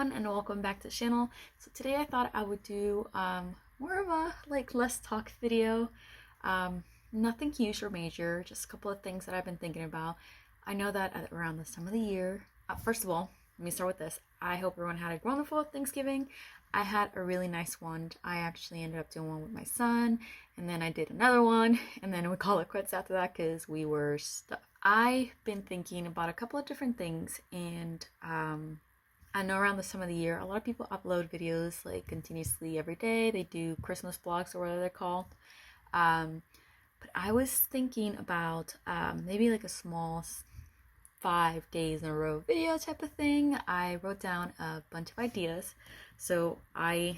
everyone, and welcome back to the channel. So today I thought I would do more of a less talk video. Nothing huge or major, just a couple of things that I've been thinking about. I know that around this time of the year, first of all, let me start with this. I hope everyone had a wonderful Thanksgiving. I had a really nice one. I actually ended up doing one with my son, and then I did another one, and then we call it quits after that because we were stuck. I've been thinking about a couple of different things, and I know around this time of the year, a lot of people upload videos like continuously every day. They do Christmas vlogs or whatever they're called. But I was thinking about maybe like a small 5 days in a row video type of thing. I wrote down a bunch of ideas. So I've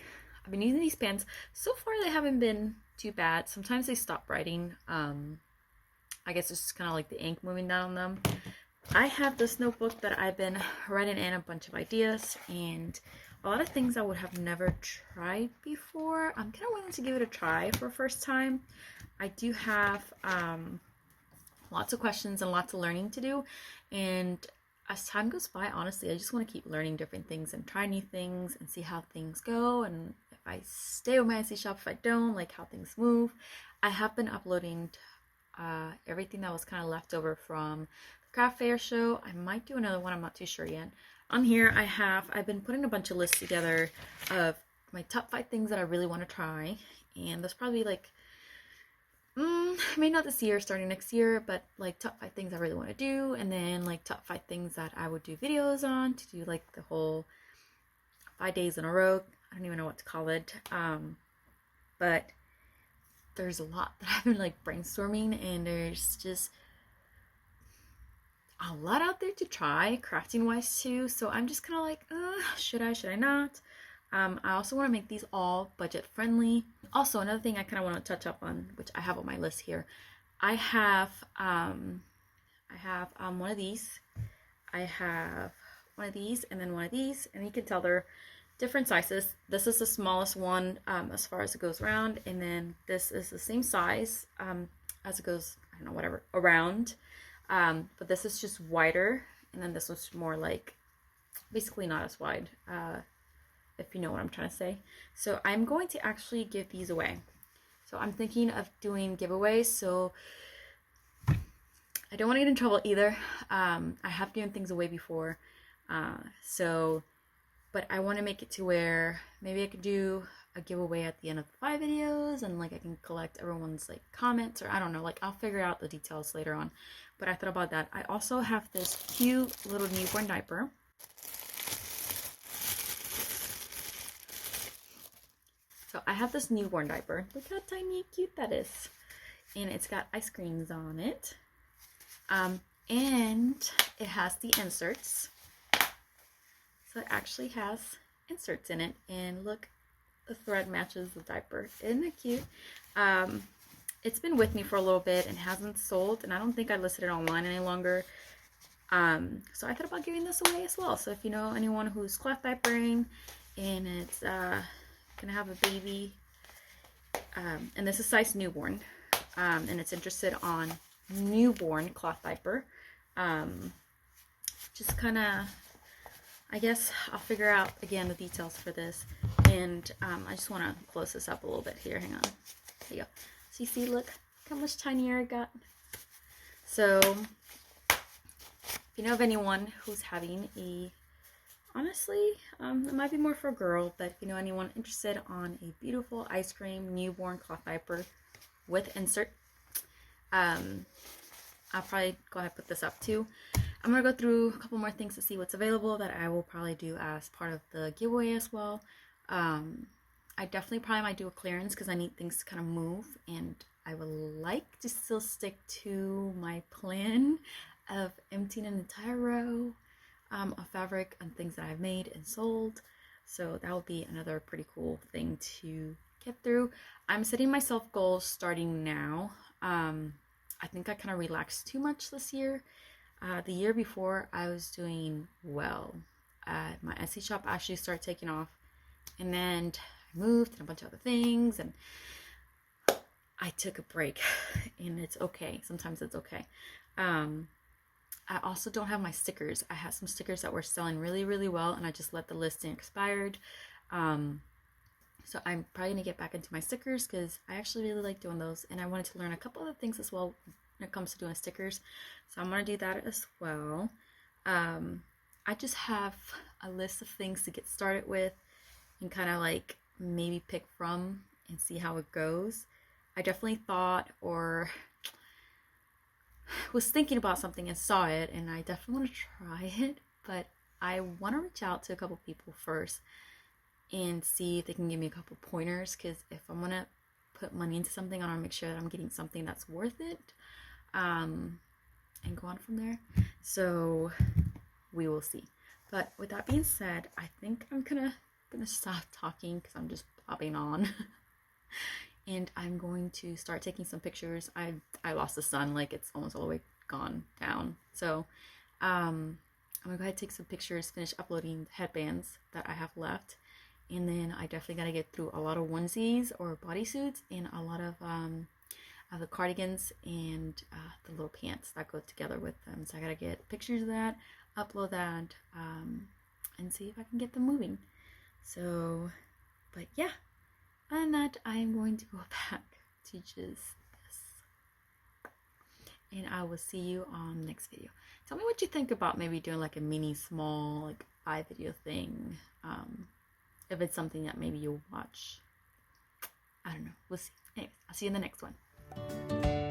been using these pens. So far they haven't been too bad. Sometimes they stop writing. I guess it's just kind of like the ink moving down on them. I have this notebook that I've been writing in a bunch of ideas and a lot of things I would have never tried before. I'm kind of willing to give it a try for a first time. I do have lots of questions and lots of learning to do, and as time goes by, honestly, I just want to keep learning different things and try new things and see how things go, and if I stay with my Etsy shop, if I don't, like how things move. I have been uploading everything that was kind of left over from the craft fair show. I might do another one, I'm not too sure yet. On here I've been putting a bunch of lists together of my top 5 things that I really want to try, and there's probably like maybe not this year, starting next year, but like top 5 things I really want to do, and then like top 5 things that I would do videos on, to do like the whole 5 days in a row. I don't even know what to call it, but there's a lot that I've been like brainstorming, and there's just a lot out there to try crafting wise too. So I'm just kind of like, should I not? I also want to make these all budget friendly. Also, another thing I kind of want to touch up on, which I have on my list here, I have one of these, I have one of these, and then one of these, and you can tell they're different sizes. This is the smallest one as far as it goes around, and then this is the same size as it goes, I don't know, whatever, around, but this is just wider, and then this was more like basically not as wide, if you know what I'm trying to say. So I'm going to actually give these away. So I'm thinking of doing giveaways, so I don't want to get in trouble either. I have given things away before, but I want to make it to where maybe I could do a giveaway at the end of the 5 videos, and like I can collect everyone's like comments, or I don't know, like I'll figure out the details later on. But I thought about that. I also have this cute little newborn diaper. So I have this newborn diaper. Look how tiny and cute that is. And it's got ice creams on it. And it has the inserts. So it actually has inserts in it. And look, the thread matches the diaper. Isn't it cute? It's been with me for a little bit and hasn't sold. And I don't think I listed it online any longer. So I thought about giving this away as well. So if you know anyone who's cloth diapering and it's gonna have a baby, and this is size newborn, and it's interested on newborn cloth diaper, just kind of, I guess I'll figure out again the details for this. And I just want to close this up a little bit here. Hang on. There you go. So you see, look how much tinier it got. So if you know of anyone who's having a, honestly, it might be more for a girl, but if you know anyone interested on a beautiful ice cream newborn cloth diaper with insert, I'll probably go ahead and put this up too. I'm going to go through a couple more things to see what's available that I will probably do as part of the giveaway as well. I definitely probably might do a clearance because I need things to kind of move, and I would like to still stick to my plan of emptying an entire row of fabric and things that I've made and sold. So that would be another pretty cool thing to get through. I'm setting myself goals starting now. I think I kind of relaxed too much this year. The year before I was doing well. My Etsy shop actually started taking off, and then I moved and a bunch of other things, and I took a break, and it's okay. Sometimes it's okay. I also don't have my stickers. I had some stickers that were selling really well, and I just let the listing expired. So I'm probably gonna get back into my stickers because I actually really like doing those, and I wanted to learn a couple other things as well when it comes to doing stickers. So I'm gonna do that as well. I just have a list of things to get started with and kind of like maybe pick from and see how it goes. I definitely thought or was thinking about something and saw it, and I definitely want to try it, but I want to reach out to a couple people first and see if they can give me a couple pointers, because if I'm gonna put money into something, I want to make sure that I'm getting something that's worth it, and go on from there. So we will see. But with that being said, I think I'm gonna stop talking because I'm just bobbing on. And I'm going to start taking some pictures. I lost the sun, like it's almost all the way gone down. So I'm gonna go ahead and take some pictures, finish uploading headbands that I have left, and then I definitely gotta get through a lot of onesies or bodysuits and a lot of the cardigans and the little pants that go together with them. So I gotta get pictures of that, upload that, and see if I can get them moving. So, but yeah. And that I am going to go back to just this. And I will see you on the next video. Tell me what you think about maybe doing like a mini small like eye video thing. If it's something that maybe you'll watch. I don't know. We'll see. Anyways, I'll see you in the next one.